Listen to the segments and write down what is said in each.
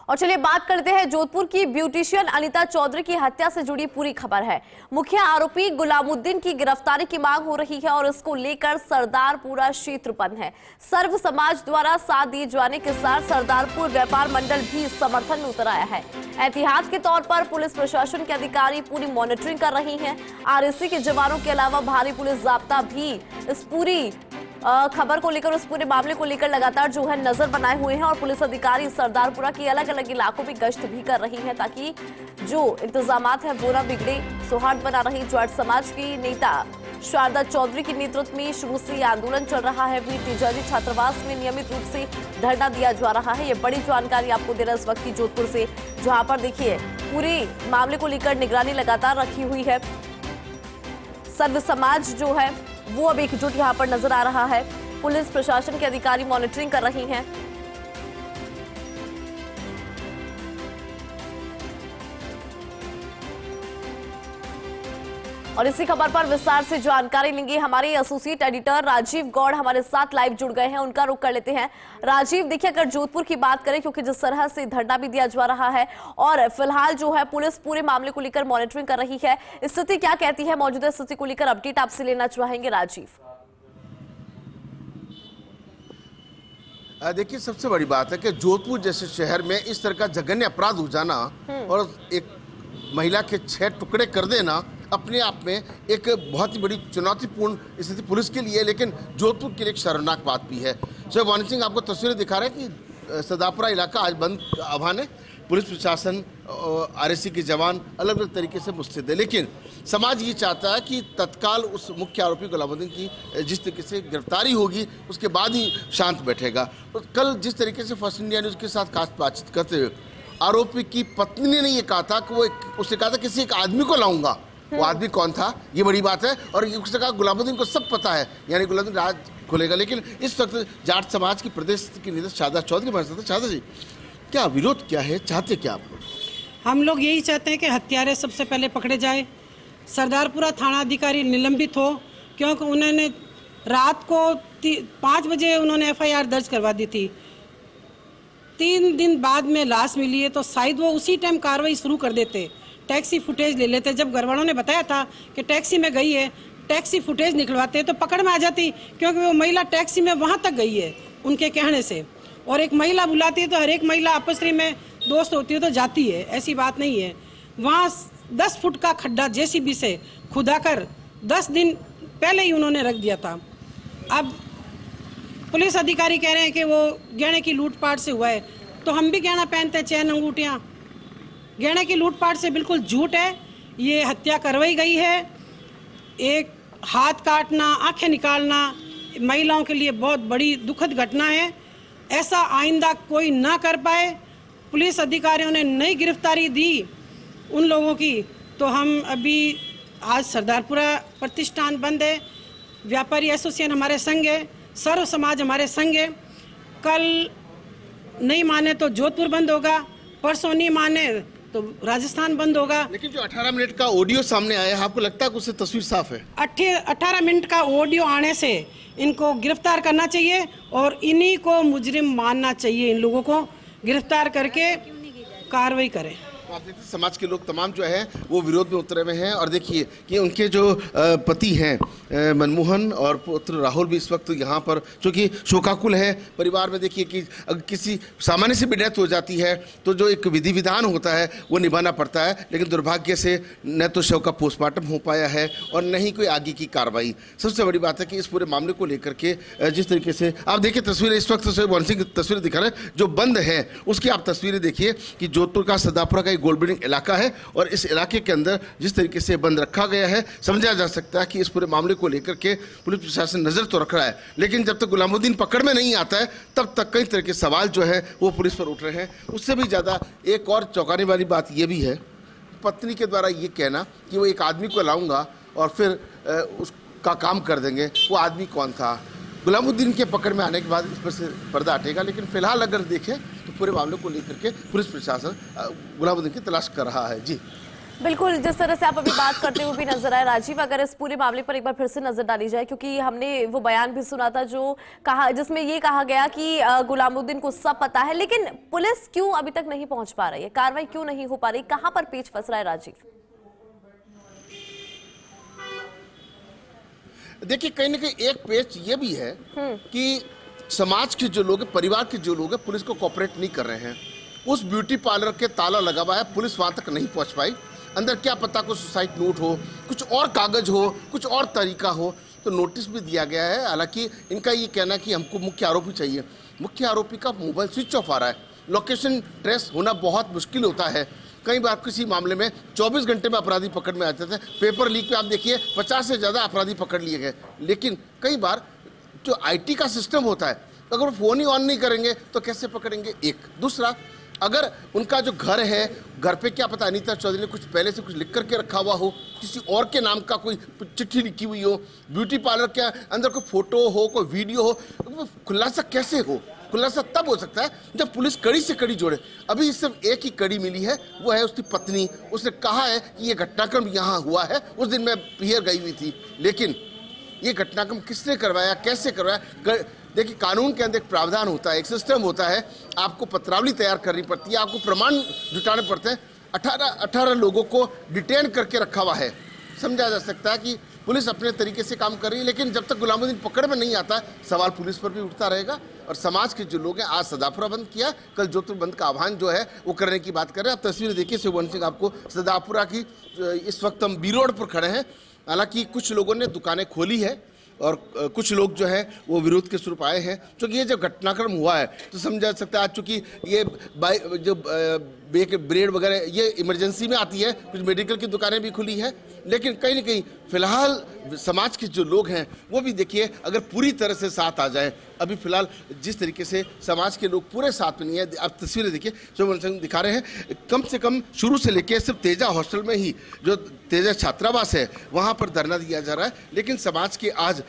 और चलिए बात करते हैं जोधपुर की ब्यूटिशियन अनीता चौधरी की हत्या से जुड़ी पूरी खबर है। मुख्य आरोपी गुलामुद्दीन की गिरफ्तारी की मांग हो रही है और इसको लेकर सरदारपुरा क्षेत्र बंद है। सर्व समाज द्वारा साथ दिए जाने के साथ सरदारपुर व्यापार मंडल भी समर्थन में उतर आया है। एहतियात के तौर पर पुलिस प्रशासन के अधिकारी पूरी मॉनिटरिंग कर रही हैं। आरएसी के जवानों के अलावा भारी पुलिस जाब्ता भी इस पूरी खबर को लेकर, उस पूरे मामले को लेकर लगातार जो है नजर बनाए हुए हैं और पुलिस अधिकारी सरदारपुरा के अलग अलग इलाकों में गश्त भी कर रही हैं ताकि जो इंतजामात है वो न बिगड़े। सौहार्द बना रही जाट समाज की नेता शारदा चौधरी के नेतृत्व में शुरू से आंदोलन चल रहा है। वीर तिजोरी छात्रावास में नियमित रूप से धरना दिया जा रहा है। ये बड़ी जानकारी आपको दे रहा है इस वक्त की जोधपुर से, जहां पर देखिए पूरे मामले को लेकर निगरानी लगातार रखी हुई है। सर्व समाज जो है वो अब एकजुट यहां पर नजर आ रहा है। पुलिस प्रशासन के अधिकारी मॉनिटरिंग कर रही हैं। और इसी खबर पर विस्तार से जानकारी लेंगे हमारे एसोसिएट एडिटर राजीव गौड़ हमारे साथ लाइव जुड़ गए हैं, उनका रुख कर लेते हैं। राजीव, देखिए अगर जोधपुर की बात करें, क्योंकि जिस तरह से धरना भी दिया जा रहा है और फिलहाल जो है पुलिस पूरे मामले को लेकर मॉनिटरिंग कर रही है, स्थिति क्या कहती है? मौजूदा स्थिति को लेकर अपडेट आपसे लेना चाहेंगे राजीव। देखिए, सबसे बड़ी बात है कि जोधपुर जैसे शहर में इस तरह का जघन्य अपराध हो जाना और एक महिला के 6 टुकड़े कर देना अपने आप में एक बहुत ही बड़ी चुनौतीपूर्ण स्थिति पुलिस के लिए, लेकिन जोधपुर के लिए एक शर्मनाक बात भी है। सर वानी सिंह आपको तस्वीरें दिखा रहे हैं कि सरदारपुरा इलाका आज बंद आह्वान है। पुलिस प्रशासन आरएसी के जवान अलग अलग तरीके से मुस्तैद है, लेकिन समाज ये चाहता है कि तत्काल उस मुख्य आरोपी गुलामुद्दीन की जिस तरीके से गिरफ्तारी होगी उसके बाद ही शांत बैठेगा। तो कल जिस तरीके से फर्स्ट इंडिया न्यूज़ के साथ खास बातचीत करते हुए आरोपी की पत्नी ने ये कहा था कि उसने कहा था किसी एक आदमी को लाऊंगा। वो आदमी कौन था ये बड़ी बात है, और उसने कहा गुलामुद्दीन को सब पता है, यानी गुलामुद्दीन राज खुलेगा। लेकिन इस वक्त जाट समाज की प्रदेश की नेता शारदा चौधरी हमारे साथ। शारदा जी, क्या विरोध क्या है, चाहते क्या आप लोग? हम लोग यही चाहते हैं कि हत्यारे सबसे पहले पकड़े जाए, सरदारपुरा थाना अधिकारी निलंबित हो, क्योंकि उन्होंने रात को 5 बजे उन्होंने FIR दर्ज करवा दी थी। 3 दिन बाद में लाश मिली है, तो शायद वो उसी टाइम कार्रवाई शुरू कर देते, टैक्सी फुटेज ले लेते। जब घरवालों ने बताया था कि टैक्सी में गई है, टैक्सी फुटेज निकलवाते तो पकड़ में आ जाती, क्योंकि वो महिला टैक्सी में वहाँ तक गई है उनके कहने से। और एक महिला बुलाती है तो हर एक महिला आपस में दोस्त होती है तो जाती है, ऐसी बात नहीं है। वहाँ 10 फुट का खड्डा JCB से खुदाकर 10 दिन पहले ही उन्होंने रख दिया था। अब पुलिस अधिकारी कह रहे हैं कि वो गहने की लूटपाट से हुआ है, तो हम भी गहना पहनते हैं, चैन अंगूठियाँ। गहने की लूटपाट से बिल्कुल झूठ है, ये हत्या करवाई गई है। एक हाथ काटना, आंखें निकालना महिलाओं के लिए बहुत बड़ी दुखद घटना है। ऐसा आइंदा कोई ना कर पाए। पुलिस अधिकारियों ने नई गिरफ्तारी दी उन लोगों की, तो हम अभी आज सरदारपुरा प्रतिष्ठान बंद है, व्यापारी एसोसिएशन हमारे संग है, सर्व समाज हमारे संग है। कल नहीं माने तो जोधपुर बंद होगा, परसों नहीं माने तो राजस्थान बंद होगा। लेकिन जो 18 मिनट का ऑडियो सामने आया है, आपको लगता है कि उससे तस्वीर साफ है? 18 मिनट का ऑडियो आने से इनको गिरफ्तार करना चाहिए और इन्हीं को मुजरिम मानना चाहिए। इन लोगों को गिरफ्तार करके कार्रवाई करें। आप देखते समाज के लोग तमाम जो है वो विरोध में उतरे हुए हैं, और देखिए कि उनके जो पति हैं मनमोहन और पुत्र राहुल भी इस वक्त यहाँ पर, चूँकि शोकाकुल है परिवार में। देखिए कि अगर किसी सामान्य से भी डेथ हो जाती है तो जो एक विधि विधान होता है वो निभाना पड़ता है, लेकिन दुर्भाग्य से न तो शव का पोस्टमार्टम हो पाया है और न ही कोई आगे की कार्रवाई। सबसे बड़ी बात है कि इस पूरे मामले को लेकर के जिस तरीके से आप देखिए तस्वीरें इस वक्त से वानी सिंह तस्वीरें दिखा रहे हैं जो बंद है, उसकी आप तस्वीरें देखिए कि जोधपुर का सरदारपुरा का गोल्ड बिल्डिंग इलाका है और इस इलाके के अंदर जिस तरीके से बंद रखा गया है, समझा जा सकता है कि इस पूरे मामले को लेकर के पुलिस प्रशासन नजर तो रख रहा है, लेकिन जब तक गुलामुद्दीन पकड़ में नहीं आता है तब तक कई तरह के सवाल जो है वो पुलिस पर उठ रहे हैं। उससे भी ज़्यादा एक और चौंकाने वाली बात ये भी है, पत्नी के द्वारा ये कहना कि वो एक आदमी को लाऊंगा और फिर उसका काम कर देंगे। वो आदमी कौन था? गुलामुद्दीन के पकड़ में आने के बाद इस पर से पर्दा हटेगा, लेकिन फिलहाल अगर देखें तो पूरे मामले को लेकर के पुलिस प्रशासन गुलामुद्दीन की तलाश कर रहा है। जी बिल्कुल, जिस तरह से आप अभी बात करते हुए भी नजर आए राजीव, अगर इस पूरे मामले पर एक बार फिर से नजर डाली जाए, क्योंकि हमने वो बयान भी सुना था जो कहा, जिसमें ये कहा गया कि गुलामुद्दीन को सब पता है, लेकिन पुलिस क्यों अभी तक नहीं पहुंच पा रही है, कार्रवाई क्यों नहीं हो पा रही, कहां पर पेच फंस रहा है राजीव? देखिए, कहीं ना कहीं एक पेच ये भी है कि समाज के जो लोग हैं, परिवार के जो लोग हैं, पुलिस को कोऑपरेट नहीं कर रहे हैं। उस ब्यूटी पार्लर के ताला लगा हुआ है, पुलिस वहां तक नहीं पहुंच पाई। अंदर क्या पता कोई सुसाइड नोट हो, कुछ और कागज हो, कुछ और तरीका हो, तो नोटिस भी दिया गया है। हालांकि इनका ये कहना है कि हमको मुख्य आरोपी चाहिए। मुख्य आरोपी का मोबाइल स्विच ऑफ आ रहा है, लोकेशन ट्रेस होना बहुत मुश्किल होता है। कई बार किसी मामले में 24 घंटे में अपराधी पकड़ में आते थे। पेपर लीक पे आप देखिए 50 से ज़्यादा अपराधी पकड़ लिए गए, लेकिन कई बार जो आईटी का सिस्टम होता है, अगर वो फ़ोन ही ऑन नहीं करेंगे तो कैसे पकड़ेंगे? एक दूसरा, अगर उनका जो घर है, घर पे क्या पता अनीता चौधरी ने कुछ पहले से कुछ लिख करके रखा हुआ हो, किसी और के नाम का कोई चिट्ठी लिखी हुई हो, ब्यूटी पार्लर के अंदर कोई फोटो हो, कोई वीडियो हो, तो खुलासा कैसे हो? खुलासा तब हो सकता है जब पुलिस कड़ी से कड़ी जोड़े। अभी सिर्फ एक ही कड़ी मिली है, वो है उसकी पत्नी। उसने कहा है कि ये घटनाक्रम यहाँ हुआ है, उस दिन मैं पियर गई हुई थी, लेकिन ये घटनाक्रम किसने करवाया, कैसे करवाया? देखिए, कानून के अंदर एक प्रावधान होता है, एक सिस्टम होता है, आपको पत्रावली तैयार करनी पड़ती है, आपको प्रमाण जुटाने पड़ते हैं। 18 लोगों को डिटेन करके रखा हुआ है। समझा जा सकता है कि पुलिस अपने तरीके से काम कर रही है, लेकिन जब तक गुलामुद्दीन पकड़ में नहीं आता, सवाल पुलिस पर भी उठता रहेगा। और समाज के जो लोग हैं, आज सदापुरा बंद किया, कल जोधपुर बंद का आह्वान जो है वो करने की बात कर रहे हैं। आप तस्वीरें देखिए शिववन सिंह, आपको सदापुरा की। इस वक्त हम बी रोड पर खड़े हैं। हालांकि कुछ लोगों ने दुकानें खोली है और कुछ लोग जो है वो विरोध के स्वरूप आए हैं, क्योंकि ये जब घटनाक्रम हुआ है तो समझा सकता है। आज चूँकि ये जो ब्रेड वगैरह ये इमरजेंसी में आती है, कुछ मेडिकल की दुकानें भी खुली है, लेकिन कहीं ना कहीं फिलहाल समाज के जो लोग हैं वो भी देखिए अगर पूरी तरह से साथ आ जाए। अभी फिलहाल जिस तरीके से समाज के लोग पूरे साथ में नहीं है, आप तस्वीरें देखिए जो दिखा रहे हैं। कम से कम शुरू से लेकर सिर्फ तेजा हॉस्टल में ही जो तेजा छात्रावास है वहाँ पर धरना दिया जा रहा है, लेकिन समाज के आज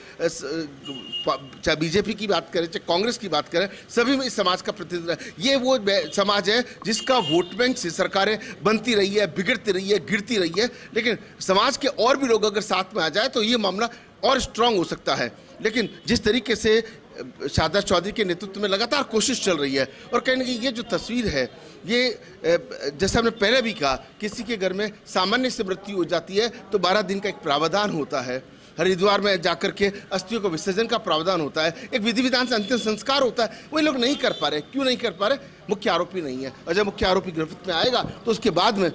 चाहे बीजेपी की बात करें चाहे कांग्रेस की बात करें, सभी में इस समाज का प्रतिनिधित्व है। ये वो समाज है जिसका वोट बैंक से सरकारें बनती रही है, बिगड़ती रही है, गिरती रही है, लेकिन समाज के और भी लोग अगर साथ में आ जाए तो ये मामला और स्ट्रांग हो सकता है। लेकिन जिस तरीके से शारदा चौधरी के नेतृत्व में लगातार कोशिश चल रही है, और कहीं ना कहीं ये जो तस्वीर है, ये जैसे हमने पहले भी कहा, किसी के घर में सामान्य से मृत्यु हो जाती है तो 12 दिन का एक प्रावधान होता है। हरिद्वार में जाकर के अस्थियों को विसर्जन का प्रावधान होता है, एक विधि विधान से अंतिम संस्कार होता है। वही लोग नहीं कर पा रहे। क्यों नहीं कर पा रहे? मुख्य आरोपी नहीं है, और जब मुख्य आरोपी गिरफ्त में आएगा तो उसके बाद में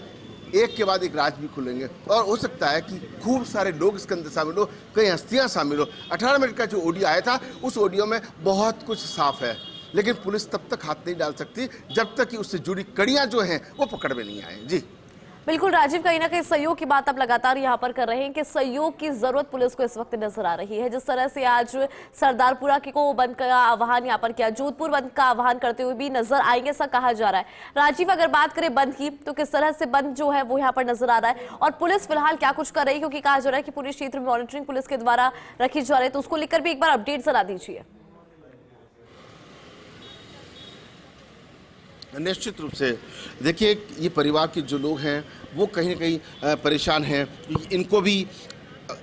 एक के बाद एक राज भी खुलेंगे, और हो सकता है कि खूब सारे लोग इसके अंदर शामिल हो, कई हस्तियां शामिल हो। 18 मिनट का जो ऑडियो आया था, उस ऑडियो में बहुत कुछ साफ है, लेकिन पुलिस तब तक हाथ नहीं डाल सकती जब तक कि उससे जुड़ी कड़ियां जो हैं वो पकड़ में नहीं आए। जी बिल्कुल राजीव, कहीं ना कहीं सहयोग की बात आप लगातार यहाँ पर कर रहे हैं कि सहयोग की जरूरत पुलिस को इस वक्त नजर आ रही है। जिस तरह से आज सरदारपुरा को बंद का आह्वान यहाँ पर किया, जोधपुर बंद का आह्वान करते हुए भी नजर आएंगे, ऐसा कहा जा रहा है। राजीव, अगर बात करें बंद की, तो किस तरह से बंद जो है वो यहाँ पर नजर आ रहा है, और पुलिस फिलहाल क्या कुछ कर रही है? क्योंकि कहा जा रहा है कि पूरे क्षेत्र में मॉनिटरिंग पुलिस के द्वारा रखी जा रही है, तो उसको लेकर भी एक बार अपडेट जरा दीजिए। निश्चित रूप से देखिए, ये परिवार के जो लोग हैं वो कहीं ना कहीं परेशान हैं। इनको भी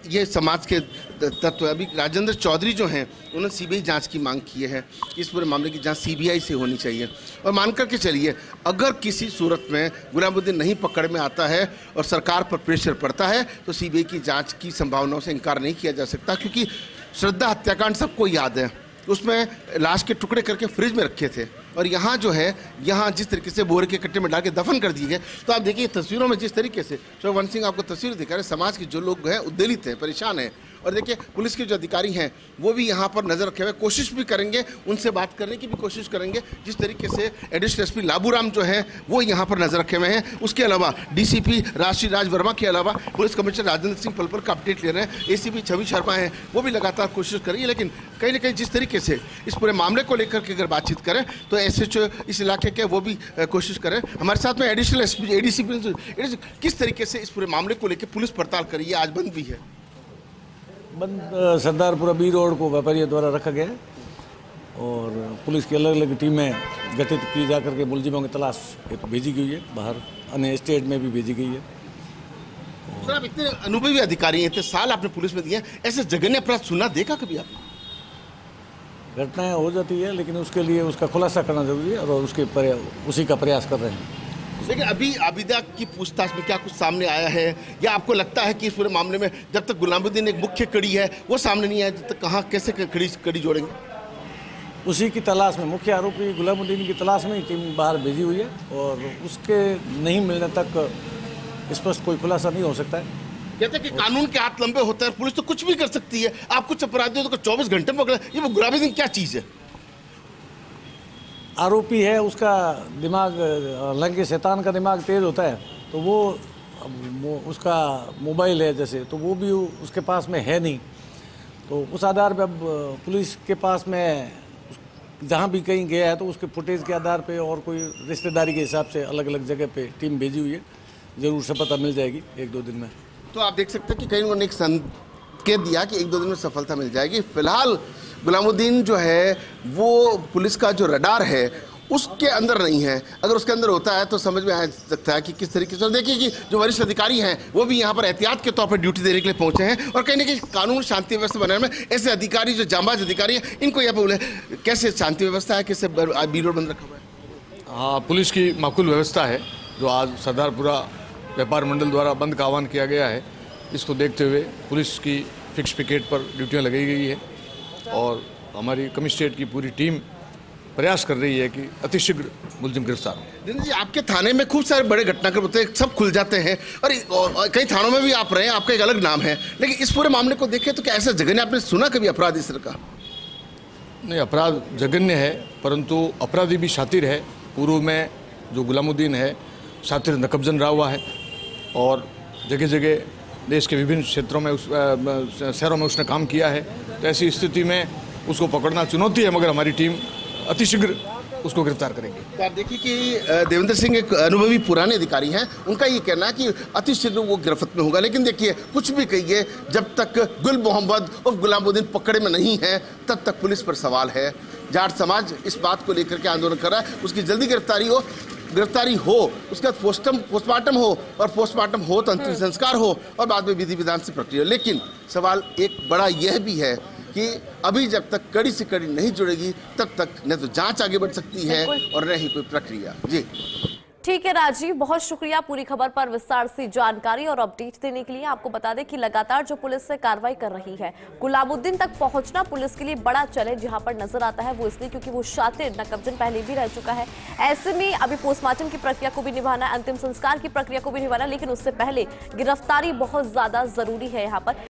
ये समाज के तत्व, अभी राजेंद्र चौधरी जो हैं उन्होंने सीबीआई जांच की मांग की है। इस पूरे मामले की जांच सीबीआई से होनी चाहिए, और मान करके चलिए अगर किसी सूरत में गुलामुद्दीन नहीं पकड़ में आता है और सरकार पर प्रेशर पड़ता है तो सीबीआई की जांच की संभावनाओं से इनकार नहीं किया जा सकता। क्योंकि श्रद्धा हत्याकांड सबको याद है, उसमें लाश के टुकड़े करके फ्रिज में रखे थे, और यहाँ जो है, यहाँ जिस तरीके से बोरे के कट्टे में डाल के दफन कर दिए गए। तो आप देखिए तस्वीरों में जिस तरीके से शिववन सिंह आपको तस्वीर दिखा रहे, समाज के जो लोग हैं उद्वेलित हैं, परेशान हैं। और देखिए पुलिस के जो अधिकारी हैं वो भी यहाँ पर नजर रखे हुए, कोशिश भी करेंगे, उनसे बात करने की भी कोशिश करेंगे। जिस तरीके से एडिशनल एसपी लाबूराम जो है वो यहाँ पर नजर रखे हुए हैं, उसके अलावा डीसीपी राष्ट्रीय राज वर्मा के अलावा पुलिस कमिश्नर राजेंद्र सिंह पलपल का अपडेट ले रहे हैं, एसीपी छवि शर्मा हैं, वो भी लगातार कोशिश करेंगे। लेकिन कहीं ना कहीं जिस तरीके से इस पूरे मामले को लेकर के अगर बातचीत करें तो एसएचओ इस इलाके के वो भी कोशिश करें। हमारे साथ में एडिशनल एसपी एडीसीपी किस तरीके से इस पूरे मामले को लेकर पुलिस पड़ताल करी है, आज बंद भी है। बंद सरदारपुरा बी रोड को व्यापारियों द्वारा रखा गया है, और पुलिस की अलग अलग टीमें गठित की जाकर के मुलजिमों की तलाश भेजी गई है, बाहर अन्य स्टेट में भी भेजी गई है। सर, आप इतने अनुभवी अधिकारी हैं, इतने साल आपने पुलिस में दिए हैं, ऐसे जघन्य अपराध सुना देखा कभी आपने? घटनाएं हो जाती है, लेकिन उसके लिए उसका खुलासा करना जरूरी है और उसी का प्रयास कर रहे हैं। लेकिन अभी आबिदा की पूछताछ में क्या कुछ सामने आया है, या आपको लगता है कि इस पूरे मामले में जब तक गुलामुद्दीन एक मुख्य कड़ी है वो सामने नहीं आया, तब तक कहाँ कैसे कड़ी जोड़ेंगे? उसी की तलाश में, मुख्य आरोपी गुलामुद्दीन की तलाश में ही टीम बाहर भेजी हुई है और उसके नहीं मिलने तक स्पष्ट कोई खुलासा नहीं हो सकता है। कहते हैं कि कानून के हाथ लंबे होते हैं, पुलिस तो कुछ भी कर सकती है, आप कुछ अपराधियों को 24 घंटे में पकड़ा, ये वो गुलामुद्दीन क्या चीज़ है? आरोपी है, उसका दिमाग लंके शैतान का दिमाग तेज होता है, तो वो उसका मोबाइल है जैसे, तो वो भी उसके पास में है नहीं, तो उस आधार पे अब पुलिस के पास में जहाँ भी कहीं गया है तो उसके फुटेज के आधार पे और कोई रिश्तेदारी के हिसाब से अलग अलग जगह पे टीम भेजी हुई है, जरूर से पता मिल जाएगी 1-2 दिन में। तो आप देख सकते हैं कि कहीं उन्होंने एक संकेत दिया कि 1-2 दिन में सफलता मिल जाएगी। फिलहाल गुलामुद्दीन जो है वो पुलिस का जो रडार है उसके अंदर नहीं है, अगर उसके अंदर होता है तो समझ में आ सकता है कि किस तरीके से। देखिए कि जो वरिष्ठ अधिकारी हैं वो भी यहाँ पर एहतियात के तौर पर ड्यूटी देने के लिए पहुँचे हैं और कहीं ना कहीं कानून शांति व्यवस्था बनाने में ऐसे अधिकारी जो जांबाज अधिकारी हैं इनको यहाँ पर बोले कैसे शांति व्यवस्था है, कैसे बी रोड बंद रखा हुआ है? हाँ, पुलिस की माकूल व्यवस्था है जो आज सरदारपुरा व्यापार मंडल द्वारा बंद का आह्वान किया गया है। इसको देखते हुए पुलिस की फिक्स पिकेट पर ड्यूटियाँ लगाई गई है और हमारी कमिश्नरेट की पूरी टीम प्रयास कर रही है कि अतिशीघ्र मुलजिम गिरफ्तार हो। दिनेश जी, आपके थाने में खूब सारे बड़े घटनाक्रम होते हैं, सब खुल जाते हैं और कई थानों में भी आप रहे हैं, आपका एक अलग नाम है, लेकिन इस पूरे मामले को देखें तो क्या ऐसा जघन्य आपने सुना कभी अपराध इस तरह का? नहीं, अपराध जघन्य है परंतु अपराधी भी शातिर है। पूर्व में जो गुलामुद्दीन है शातिर नकबजन रहा हुआ है और जगह जगह देश के विभिन्न क्षेत्रों में शहरों में उसने काम किया है, तो ऐसी स्थिति में उसको पकड़ना चुनौती है, मगर हमारी टीम अतिशीघ्र उसको गिरफ्तार करेंगे। तो आप देखिए कि देवेंद्र सिंह एक अनुभवी पुराने अधिकारी हैं, उनका ये कहना है कि अतिशीघ्र वो गिरफ्त में होगा, लेकिन देखिए कुछ भी कहिए जब तक गुल मोहम्मद और गुलामुद्दीन पकड़े में नहीं है तब तक पुलिस पर सवाल है। जाट समाज इस बात को लेकर के आंदोलन कर रहा है, उसकी जल्दी गिरफ्तारी हो, उसके बाद पोस्टमार्टम हो और पोस्टमार्टम हो तो अंतिम संस्कार हो और बाद में विधि विधान से प्रक्रिया। लेकिन सवाल एक बड़ा यह भी है कि अभी जब तक कड़ी से कड़ी नहीं जुड़ेगी तब तक न तो जांच आगे बढ़ सकती है और न ही कोई प्रक्रिया। जी ठीक है राजीव, बहुत शुक्रिया पूरी खबर पर विस्तार से जानकारी और अपडेट देने के लिए। आपको बता दें कि लगातार जो पुलिस से कार्रवाई कर रही है, गुलामुद्दीन तक पहुंचना पुलिस के लिए बड़ा चैलेंज यहां पर नजर आता है। वो इसलिए क्योंकि वो शातिर नकबजन पहले भी रह चुका है। ऐसे में अभी पोस्टमार्टम की प्रक्रिया को भी निभाना, अंतिम संस्कार की प्रक्रिया को भी निभाना, लेकिन उससे पहले गिरफ्तारी बहुत ज्यादा जरूरी है यहाँ पर।